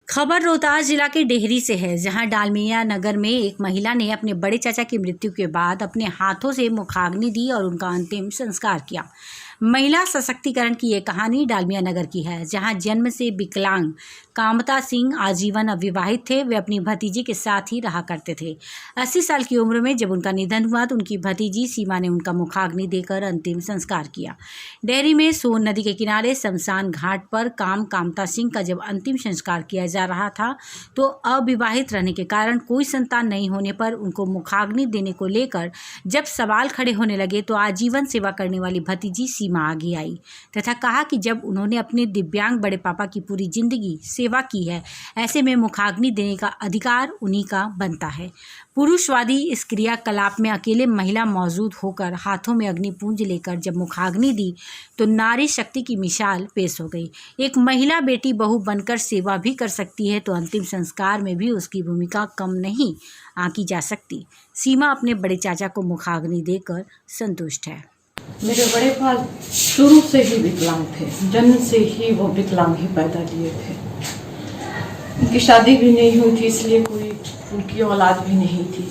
खबर रोहतास जिला के डेहरी से है, जहां डालमिया नगर में एक महिला ने अपने बड़े चाचा की मृत्यु के बाद अपने हाथों से मुखाग्नि दी और उनका अंतिम संस्कार किया। महिला सशक्तिकरण की ये कहानी डालमिया नगर की है, जहां जन्म से विकलांग कामता सिंह आजीवन अविवाहित थे। वे अपनी भतीजी के साथ ही रहा करते थे। 80 साल की उम्र में जब उनका निधन हुआ तो उनकी भतीजी सीमा ने उनका मुखाग्नि देकर अंतिम संस्कार किया। डेहरी में सोन नदी के किनारे शमशान घाट पर कामता सिंह का जब अंतिम संस्कार किया जा रहा था तो अविवाहित रहने के कारण कोई संतान नहीं होने पर उनको मुखाग्नि देने को लेकर जब सवाल खड़े होने लगे तो आजीवन सेवा करने वाली भतीजी सीमा आगे आई तथा कहा कि जब उन्होंने अपने दिव्यांग बड़े पापा की पूरी जिंदगी सेवा की है, ऐसे में मुखाग्नि देने का अधिकार उन्हीं का बनता है। पुरुषवादी इस क्रियाकलाप में अकेले महिला मौजूद होकर हाथों में अग्निपुंज लेकर जब मुखाग्नि दी तो नारी शक्ति की मिसाल पेश हो गई। एक महिला बेटी बहू बनकर सेवा भी कर सकती है तो अंतिम संस्कार में भी उसकी भूमिका कम नहीं आंकी जा सकती। सीमा अपने बड़े चाचा को मुखाग्नि देकर संतुष्ट है। मेरे बड़े पापा शुरू से ही विकलांग थे, जन्म से ही वो विकलांग ही पैदा लिए थे। उनकी शादी भी नहीं हुई थी, इसलिए कोई उनकी औलाद भी नहीं थी।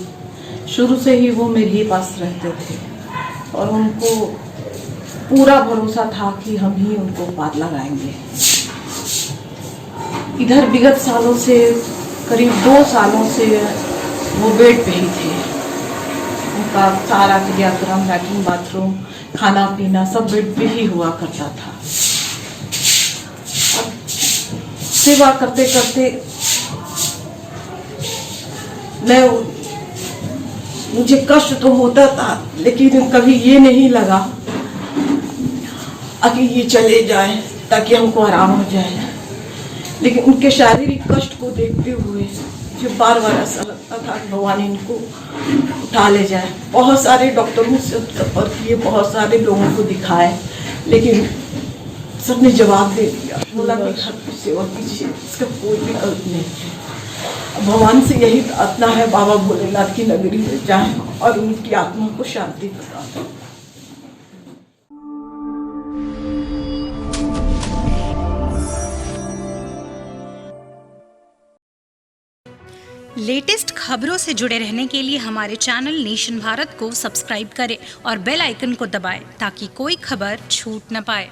शुरू से ही वो मेरे ही पास रहते थे और उनको पूरा भरोसा था कि हम ही उनको पार लगाएंगे। इधर विगत सालों से करीब 2 सालों से वो बेड पे ही थे। उनका सारा क्रियाक्रम, लैट्रिन, बाथरूम, खाना पीना सब बेड पे ही हुआ करता था। अब सेवा करते करते मुझे कष्ट तो होता था, लेकिन कभी ये नहीं लगा कि ये चले जाए ताकि हमको आराम हो जाए। लेकिन उनके शारीरिक कष्ट को देखते हुए मुझे बार बार ऐसा लगता था कि भगवान इनको उठा ले जाए। बहुत सारे डॉक्टरों से संपर्क किए, बहुत सारे लोगों को दिखाए, लेकिन सबने जवाब दे दिया, बोला कि घर की सेवा कीजिए, इसका कोई विकल्प नहीं है। भगवान से यही प्रार्थना है, बाबा भोलेनाथ की नगरी में जाएं और उनकी आत्मा को शांति प्रदान। लेटेस्ट खबरों से जुड़े रहने के लिए हमारे चैनल नेशन भारत को सब्सक्राइब करें और बेल आइकन को दबाएं ताकि कोई खबर छूट न पाए।